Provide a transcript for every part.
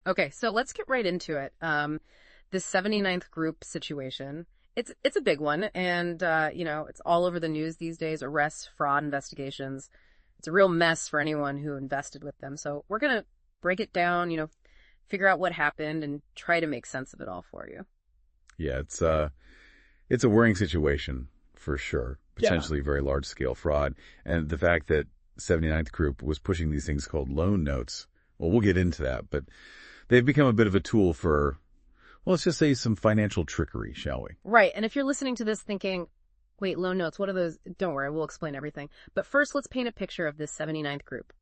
Okay, so let's get right into it. This 79th group situation, it's a big one, and it's all over the news these days. Arrests, fraud investigations. It's a real mess for anyone who invested with them. So we're gonna break it down, figure out what happened, and try to make sense of it all for you. Yeah, it's a worrying situation for sure. Potentially very large scale fraud, and the fact that 79th Group was pushing these things called loan notes. Well, we'll get into that, but they've become a bit of a tool for, well, let's just say some financial trickery, shall we? Right. And if you're listening to this thinking, wait, loan notes, what are those? Don't worry, we'll explain everything. But first, let's paint a picture of this 79th Group.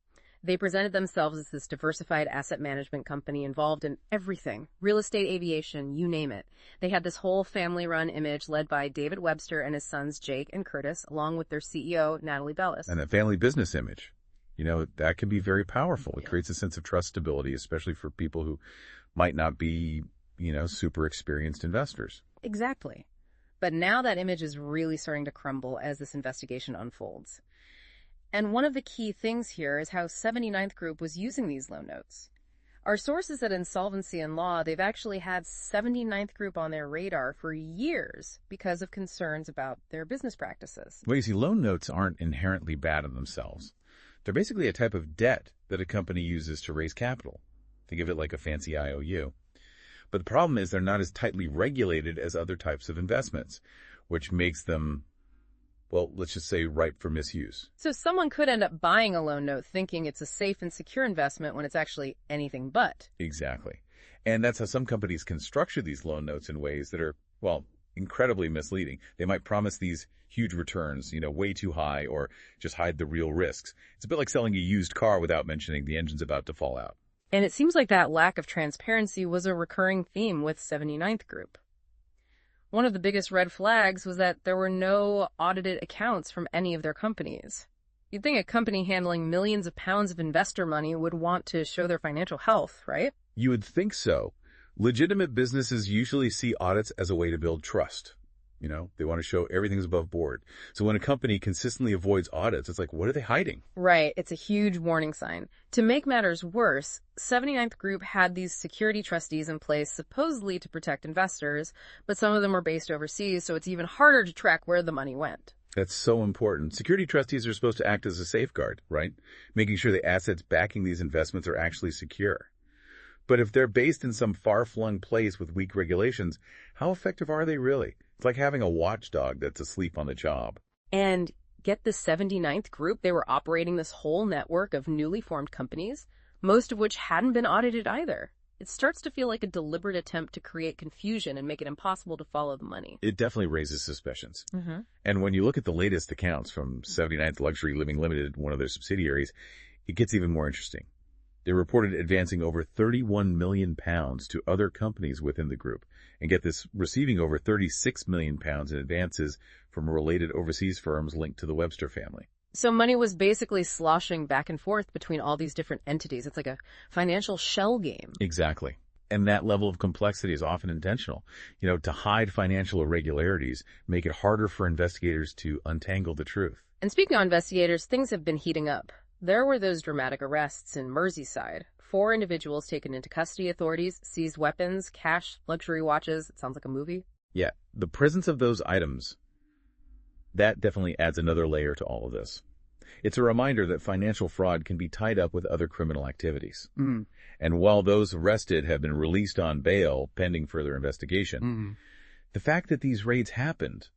They presented themselves as this diversified asset management company involved in everything, real estate, aviation, you name it. They had this whole family-run image led by David Webster and his sons Jake and Curtis, along with their CEO, Natalie Bellis. And a family business image, that can be very powerful. It creates a sense of trust stability, especially for people who might not be, super experienced investors. Exactly. But now that image is really starting to crumble as this investigation unfolds. And one of the key things here is how 79th Group was using these loan notes. Our sources at Insolvency Law, they've actually had 79th Group on their radar for years because of concerns about their business practices. Well, you see, loan notes aren't inherently bad in themselves. They're basically a type of debt that a company uses to raise capital. Think of it like a fancy IOU. But the problem is they're not as tightly regulated as other types of investments, which makes them, well, let's just say ripe for misuse. So someone could end up buying a loan note thinking it's a safe and secure investment when it's actually anything but. Exactly. And that's how some companies can structure these loan notes in ways that are, well, incredibly misleading. They might promise these huge returns, way too high, or just hide the real risks. It's a bit like selling a used car without mentioning the engine's about to fall out. And it seems like that lack of transparency was a recurring theme with 79th Group. One of the biggest red flags was that there were no audited accounts from any of their companies. You'd think a company handling millions of pounds of investor money would want to show their financial health, right? You would think so. Legitimate businesses usually see audits as a way to build trust. They want to show everything's above board. So when a company consistently avoids audits, it's like, what are they hiding? Right. It's a huge warning sign. To make matters worse, 79th Group had these security trustees in place supposedly to protect investors, but some of them were based overseas, so it's even harder to track where the money went. That's so important. Security trustees are supposed to act as a safeguard, right? Making sure the assets backing these investments are actually secure. But if they're based in some far-flung place with weak regulations, how effective are they really? It's like having a watchdog that's asleep on the job. And get the 79th Group, they were operating this whole network of newly formed companies, most of which hadn't been audited either. It starts to feel like a deliberate attempt to create confusion and make it impossible to follow the money. It definitely raises suspicions. Mm-hmm. And when you look at the latest accounts from 79th Luxury Living Limited, one of their subsidiaries, it gets even more interesting. They reported advancing over £31 million to other companies within the group, and get this, receiving over £36 million in advances from related overseas firms linked to the Webster family. So money was basically sloshing back and forth between all these different entities. It's like a financial shell game. Exactly. And that level of complexity is often intentional. To hide financial irregularities, make it harder for investigators to untangle the truth. And speaking of investigators, things have been heating up. There were those dramatic arrests in Merseyside. 4 individuals taken into custody. Authorities seized weapons, cash, luxury watches. It sounds like a movie. Yeah, the presence of those items, that definitely adds another layer to all of this. It's a reminder that financial fraud can be tied up with other criminal activities. Mm-hmm. And while those arrested have been released on bail pending further investigation, the fact that these raids happened,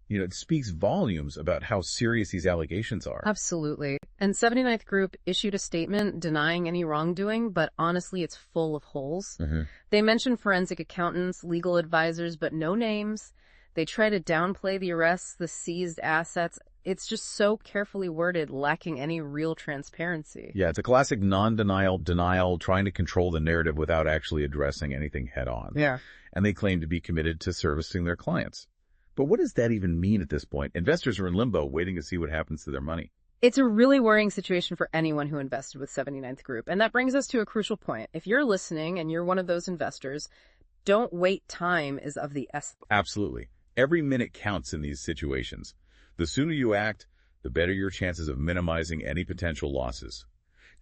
it speaks volumes about how serious these allegations are. Absolutely. And 79th Group issued a statement denying any wrongdoing, but honestly, it's full of holes. Mm-hmm. They mentioned forensic accountants, legal advisors, but no names. They try to downplay the arrests, the seized assets. It's just so carefully worded, lacking any real transparency. Yeah, it's a classic denial, trying to control the narrative without actually addressing anything head on. Yeah. And they claim to be committed to servicing their clients. But what does that even mean at this point? Investors are in limbo, waiting to see what happens to their money. It's a really worrying situation for anyone who invested with 79th Group. And that brings us to a crucial point. If you're listening and you're one of those investors, don't wait. Time is of the essence. Absolutely. Every minute counts in these situations. The sooner you act, the better your chances of minimizing any potential losses.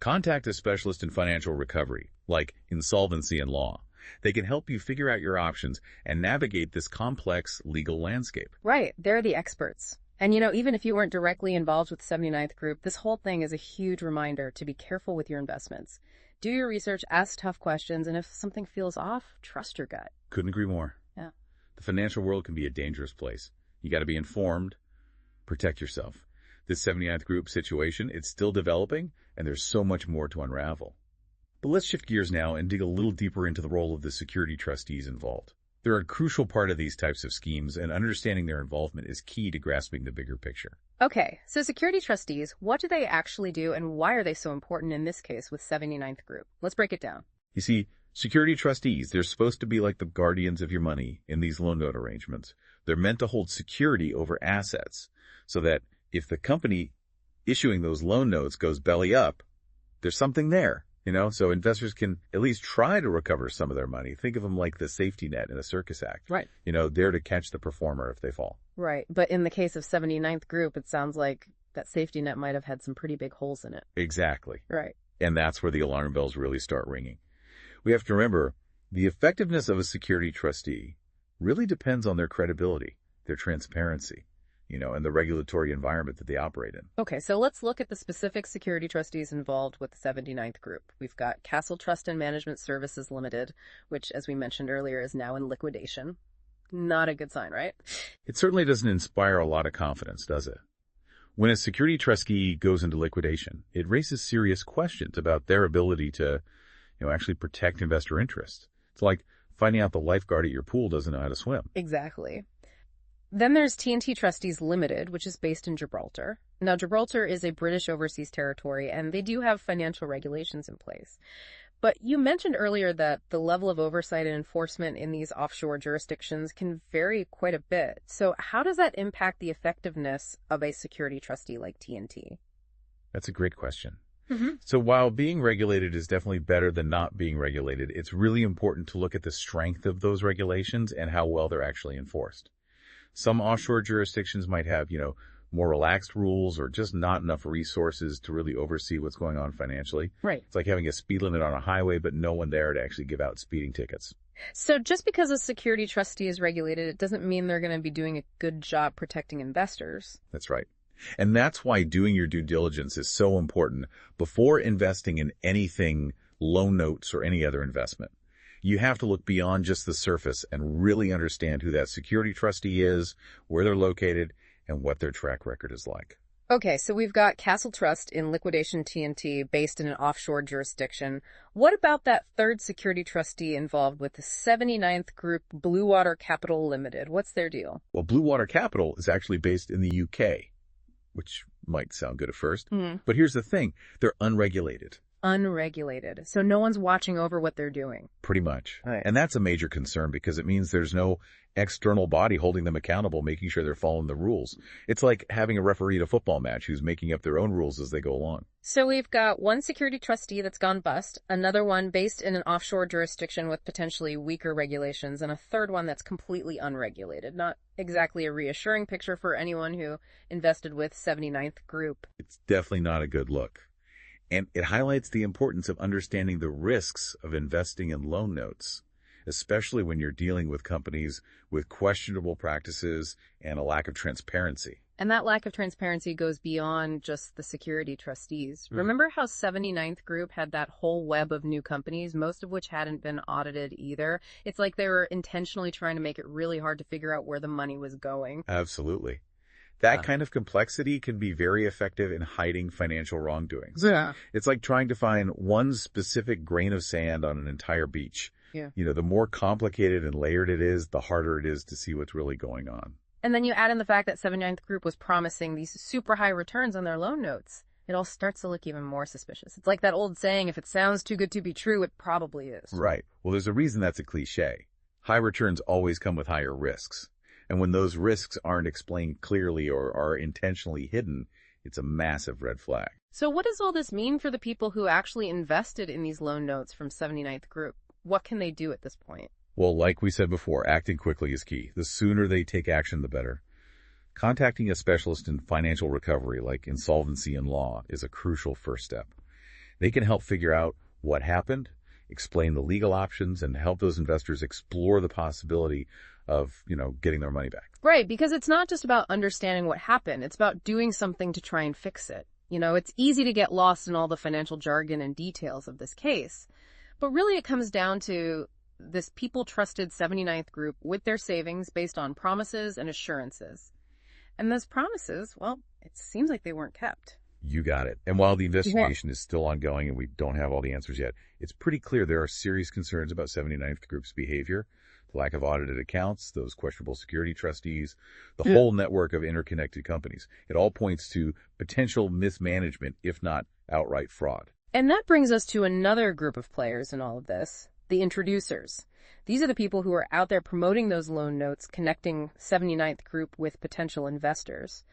Contact a specialist in financial recovery, like Insolvency Law. They can help you figure out your options and navigate this complex legal landscape. Right. They're the experts. And even if you weren't directly involved with 79th Group, this whole thing is a huge reminder to be careful with your investments. Do your research, ask tough questions, and if something feels off, trust your gut. Couldn't agree more. Yeah. The financial world can be a dangerous place. You got to be informed, protect yourself. This 79th Group situation, it's still developing, and there's so much more to unravel. But let's shift gears now and dig a little deeper into the role of the security trustees involved. They're a crucial part of these types of schemes, and understanding their involvement is key to grasping the bigger picture. Okay, so security trustees, what do they actually do, and why are they so important in this case with 79th Group? Let's break it down. You see, security trustees, they're supposed to be like the guardians of your money in these loan note arrangements. They're meant to hold security over assets so that if the company issuing those loan notes goes belly up, there's something there. So investors can at least try to recover some of their money. Think of them like the safety net in a circus act. Right. There to catch the performer if they fall. Right. But in the case of 79th Group, it sounds like that safety net might have had some pretty big holes in it. Exactly. Right. And that's where the alarm bells really start ringing. We have to remember the effectiveness of a security trustee really depends on their credibility, their transparency, and the regulatory environment that they operate in. Okay, so let's look at the specific security trustees involved with the 79th Group. We've got Castle Trust and Management Services Limited, which, as we mentioned earlier, is now in liquidation. Not a good sign, right? It certainly doesn't inspire a lot of confidence, does it? When a security trustee goes into liquidation, it raises serious questions about their ability to, actually protect investor interests. It's like finding out the lifeguard at your pool doesn't know how to swim. Exactly. Then there's TNT Trustees Limited, which is based in Gibraltar. Now, Gibraltar is a British overseas territory, and they do have financial regulations in place. But you mentioned earlier that the level of oversight and enforcement in these offshore jurisdictions can vary quite a bit. So how does that impact the effectiveness of a security trustee like TNT? That's a great question. Mm-hmm. So while being regulated is definitely better than not being regulated, it's really important to look at the strength of those regulations and how well they're actually enforced. Some offshore jurisdictions might have, more relaxed rules or just not enough resources to really oversee what's going on financially. Right. It's like having a speed limit on a highway, but no one there to actually give out speeding tickets. So just because a security trustee is regulated, it doesn't mean they're going to be doing a good job protecting investors. That's right. And that's why doing your due diligence is so important before investing in anything, loan notes or any other investment. You have to look beyond just the surface and really understand who that security trustee is, where they're located, and what their track record is like. Okay, so we've got Castle Trust in liquidation TNT based in an offshore jurisdiction. What about that third security trustee involved with the 79th Group, Blue Water Capital Limited? What's their deal? Well, Blue Water Capital is actually based in the UK, which might sound good at first. But here's the thing. They're unregulated. Unregulated. So no one's watching over what they're doing. Pretty much. Right. And that's a major concern because it means there's no external body holding them accountable, making sure they're following the rules. It's like having a referee at a football match who's making up their own rules as they go along. So we've got one security trustee that's gone bust, another one based in an offshore jurisdiction with potentially weaker regulations, and a third one that's completely unregulated. Not exactly a reassuring picture for anyone who invested with 79th Group. It's definitely not a good look. And it highlights the importance of understanding the risks of investing in loan notes, especially when you're dealing with companies with questionable practices and a lack of transparency. And that lack of transparency goes beyond just the security trustees. Remember how 79th Group had that whole web of new companies, most of which hadn't been audited either? It's like they were intentionally trying to make it really hard to figure out where the money was going. Absolutely. That kind of complexity can be very effective in hiding financial wrongdoings. Yeah. It's like trying to find one specific grain of sand on an entire beach. Yeah. The more complicated and layered it is, the harder it is to see what's really going on. And then you add in the fact that 79th Group was promising these super high returns on their loan notes. It all starts to look even more suspicious. It's like that old saying, if it sounds too good to be true, it probably is. Right. Well, there's a reason that's a cliche. High returns always come with higher risks. And when those risks aren't explained clearly or are intentionally hidden, it's a massive red flag. So what does all this mean for the people who actually invested in these loan notes from 79th Group? What can they do at this point? Well, like we said before, acting quickly is key. The sooner they take action, the better. Contacting a specialist in financial recovery like Insolvency Law is a crucial first step. They can help figure out what happened, explain the legal options, and help those investors explore the possibility of, getting their money back. Right, because it's not just about understanding what happened. It's about doing something to try and fix it. It's easy to get lost in all the financial jargon and details of this case. But really it comes down to this people trusted 79th Group with their savings based on promises and assurances. And those promises, well, it seems like they weren't kept. You got it. And while the investigation is still ongoing and we don't have all the answers yet, it's pretty clear there are serious concerns about 79th Group's behavior, the lack of audited accounts, those questionable security trustees, the whole network of interconnected companies. It all points to potential mismanagement, if not outright fraud. And that brings us to another group of players in all of this, the introducers. These are the people who are out there promoting those loan notes, connecting 79th Group with potential investors.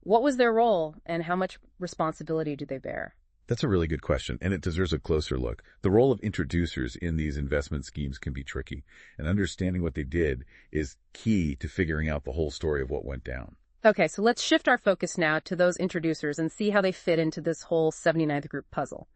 What was their role, and how much responsibility do they bear? That's a really good question, and it deserves a closer look. The role of introducers in these investment schemes can be tricky, and understanding what they did is key to figuring out the whole story of what went down. Okay, so let's shift our focus now to those introducers and see how they fit into this whole 79th Group puzzle.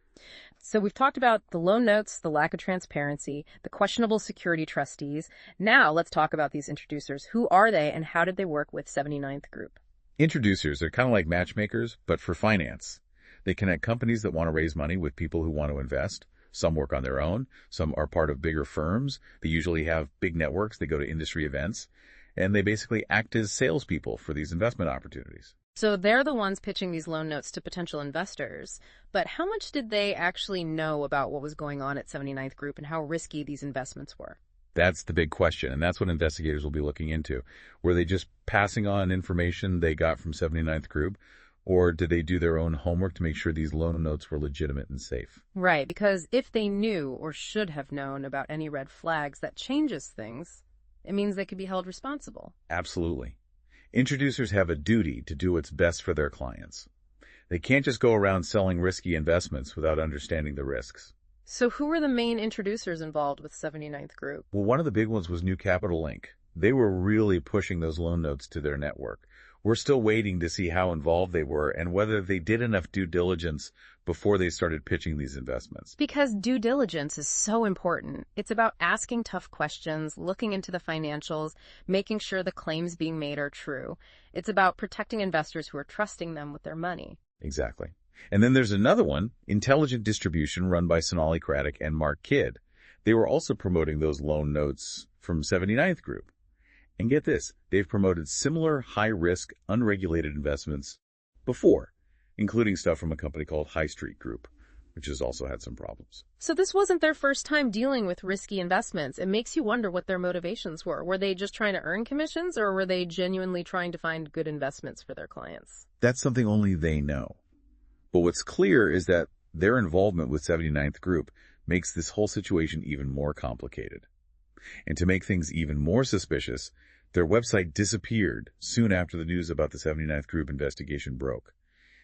So we've talked about the loan notes, the lack of transparency, the questionable security trustees. Now let's talk about these introducers. Who are they, and how did they work with 79th Group? Introducers are kind of like matchmakers, but for finance. They connect companies that want to raise money with people who want to invest. Some work on their own. Some are part of bigger firms. They usually have big networks. They go to industry events. And they basically act as salespeople for these investment opportunities. So they're the ones pitching these loan notes to potential investors. But how much did they actually know about what was going on at 79th Group and how risky these investments were? That's the big question, and that's what investigators will be looking into. Were they just passing on information they got from 79th Group, or did they do their own homework to make sure these loan notes were legitimate and safe? Right, because if they knew or should have known about any red flags that changes things, it means they could be held responsible. Absolutely. Introducers have a duty to do what's best for their clients. They can't just go around selling risky investments without understanding the risks. So who were the main introducers involved with 79th Group? Well, one of the big ones was New Capital Inc. They were really pushing those loan notes to their network. We're still waiting to see how involved they were and whether they did enough due diligence before they started pitching these investments. Because due diligence is so important. It's about asking tough questions, looking into the financials, making sure the claims being made are true. It's about protecting investors who are trusting them with their money. Exactly. And then there's another one, Intelligent Distribution, run by Sonali Craddock and Mark Kidd. They were also promoting those loan notes from 79th Group. And get this, they've promoted similar high-risk, unregulated investments before, including stuff from a company called High Street Group, which has also had some problems. So this wasn't their first time dealing with risky investments. It makes you wonder what their motivations were. Were they just trying to earn commissions, or were they genuinely trying to find good investments for their clients? That's something only they know. But what's clear is that their involvement with 79th Group makes this whole situation even more complicated. And to make things even more suspicious, their website disappeared soon after the news about the 79th Group investigation broke.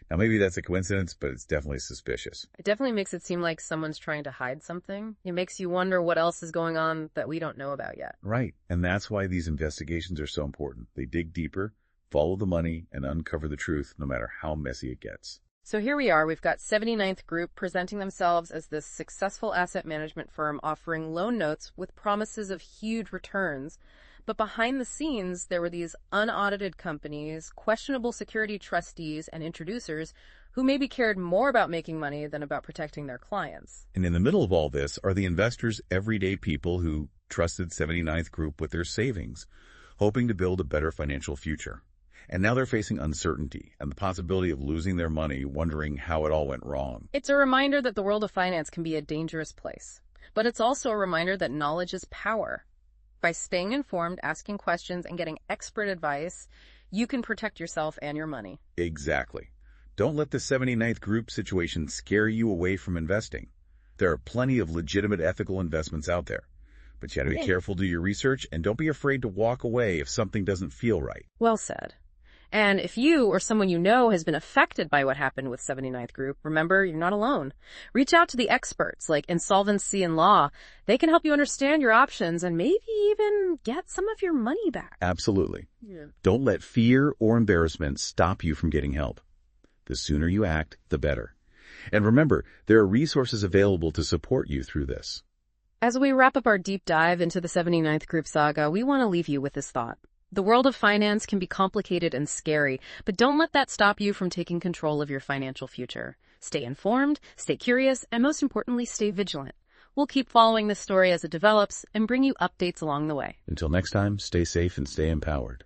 Now, maybe that's a coincidence, but it's definitely suspicious. It definitely makes it seem like someone's trying to hide something. It makes you wonder what else is going on that we don't know about yet. Right. And that's why these investigations are so important. They dig deeper, follow the money, and uncover the truth, no matter how messy it gets. So here we are. We've got 79th Group presenting themselves as this successful asset management firm offering loan notes with promises of huge returns. But behind the scenes, there were these unaudited companies, questionable security trustees, and introducers who maybe cared more about making money than about protecting their clients. And in the middle of all this are the investors, everyday people who trusted 79th Group with their savings, hoping to build a better financial future. And now they're facing uncertainty and the possibility of losing their money, wondering how it all went wrong. It's a reminder that the world of finance can be a dangerous place. But it's also a reminder that knowledge is power. By staying informed, asking questions, and getting expert advice, you can protect yourself and your money. Exactly. Don't let the 79th Group situation scare you away from investing. There are plenty of legitimate ethical investments out there. But you got to be careful, do your research, and don't be afraid to walk away if something doesn't feel right. Well said. And if you or someone you know has been affected by what happened with 79th Group, remember, you're not alone. Reach out to the experts like Insolvency Law. They can help you understand your options and maybe even get some of your money back. Absolutely. Yeah. Don't let fear or embarrassment stop you from getting help. The sooner you act, the better. And remember, there are resources available to support you through this. As we wrap up our deep dive into the 79th Group saga, we want to leave you with this thought. The world of finance can be complicated and scary, but don't let that stop you from taking control of your financial future. Stay informed, stay curious, and most importantly, stay vigilant. We'll keep following this story as it develops and bring you updates along the way. Until next time, stay safe and stay empowered.